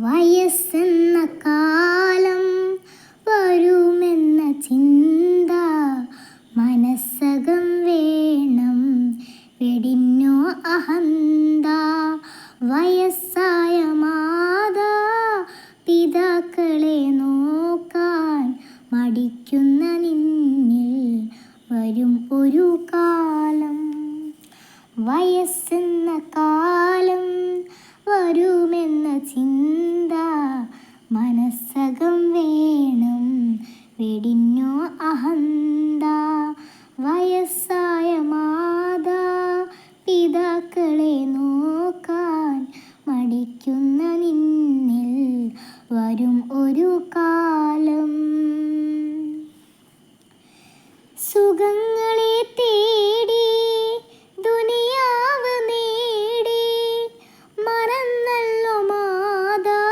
വയസ്സെന്ന കാലം വരുമെന്ന ചിന്ത മനസ്സകം വേണം വെടിഞ്ഞോ അഹന്ത. വയസ്സായ മാതാ പിതാക്കളെ നോക്കാൻ മടിക്കുന്ന നിന്നിൽ വരും ഒരു കാലം. വയസ്സെന്ന കാലം വരുമെന്ന ചിന്ത മനസ്സകം വേണം വെടിഞ്ഞോ അഹന്ത. വയസ്സായ മാതാ പിതാക്കളെ നോക്കാൻ മടിക്കുന്ന നിന്നിൽ വരും ഒരു കാലം. സുഖങ്ങളെ തേടി ദുനിയാവ് നേടി മറന്നല്ലോ മാതാ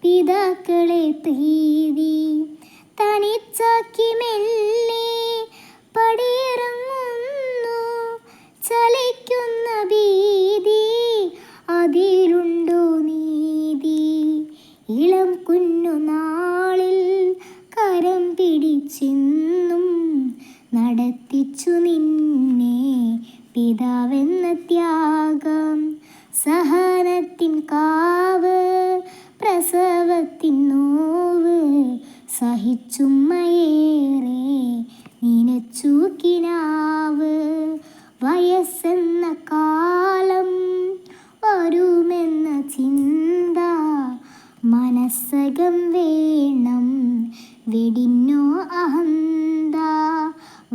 പിതാക്കളെ പ്രീതി. തനിച്ചാക്കി മെല്ലെ പടിയിറങ്ങുന്നു ചലിക്കുന്ന ഭീതി, അതിലുണ്ടോ നീതി? ഇളം കുഞ്ഞു നാളിൽ കരം പിടിച്ചെന്നും നടത്തിച്ചു നിന്നെ പിതാവെന്ന ത്യാഗം. സഹനത്തിൻ കാവ് പ്രസവത്തിൻ നോവ് സഹിച്ചുമ്മയേറെ നിനച്ചു കിനാവ്. വയസ്സെന്ന കാലം വരുമെന്ന ചിന്ത മനസ്സകം വേണം വെടിഞ്ഞോ അഹന്ത.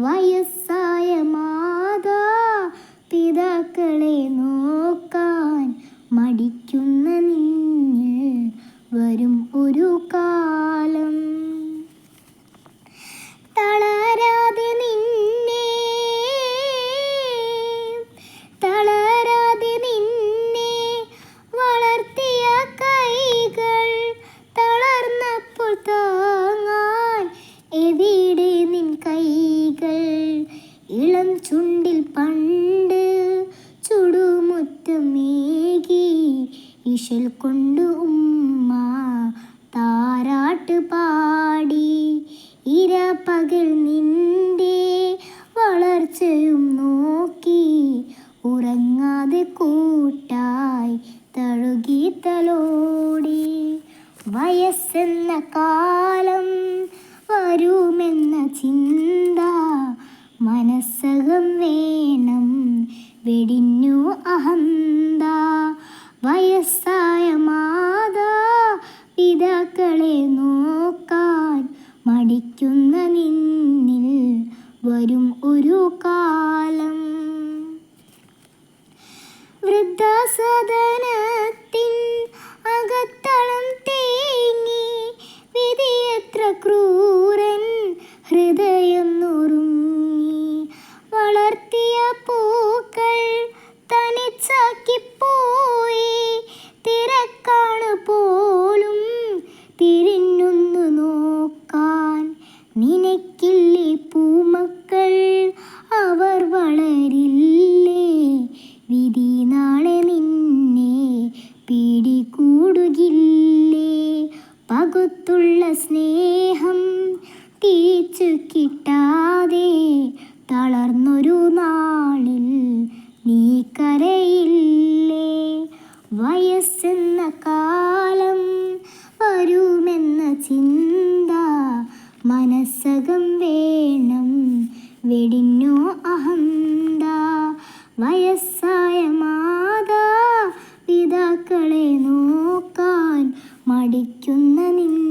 വയസ്സായ മാതാ പിതാക്കളെ നോക്കാൻ മടിക്കുന്ന നിന്നിൽ വരും ഒരു കാലം. തളരാതെ നിന്നെ വളർത്തിയ കൈകൾ തളർന്നപ്പോൾ താങ്ങാൻ എവിടെ നിൻ കൈകൾ? ഇളം ചുണ്ടിൽ പണ്ട് ചുടുമുറ്റമേകി ഇശൽ കൊണ്ട് ഉമ്മ താരാട്ട് പാടി. ഇരപകൽ നിന്റെ വളർച്ചയും നോക്കി ഉറങ്ങാതെ കൂട്ടായി തഴുകി തലോടി. വയസ്സെന്ന കാലം വരുമെന്ന ചിന്ത മനസ്സകം വേണം വെടിഞ്ഞു അഹന്ത. വയസ്സായ മാതാ പിതാക്കളെ നോക്കാൻ മടിക്കുന്ന നിന്നിൽ വരും ഒരു കാലം. വൃദ്ധാസദനത്തിൻ അകത്തളം തേങ്ങി വിധിയെത്ര ക്രൂരൻ ഹൃദയം നുറുങ്ങി. വളർത്തിയ പൂക്കൾ തനിച്ചാക്കിപ്പോയി, തിരക്കാണ് പോലും തിരിഞ്ഞൊന്നു നോക്കാൻ. നിനക്കില്ലേ പൂമക്കൾ, അവർ വളരില്ലേ? വിധി നാളെ നിന്നെ പിടികൂടുകില്ലേ? പകുത്തുള്ള സ്നേഹം തിരിച്ചു കിട്ടാതെ തളർന്നൊരു നാളിൽ നീ കരയില്ലേ? വയസ്സെന്ന കാലം വരുമെന്ന ചിന്ത മനസ്സകം വേണം വെടിഞ്ഞോ അഹന്ത. വയസ്സായ മാതാ പിതാക്കളെ നോക്കാൻ മടിക്കുന്ന നിന്നെ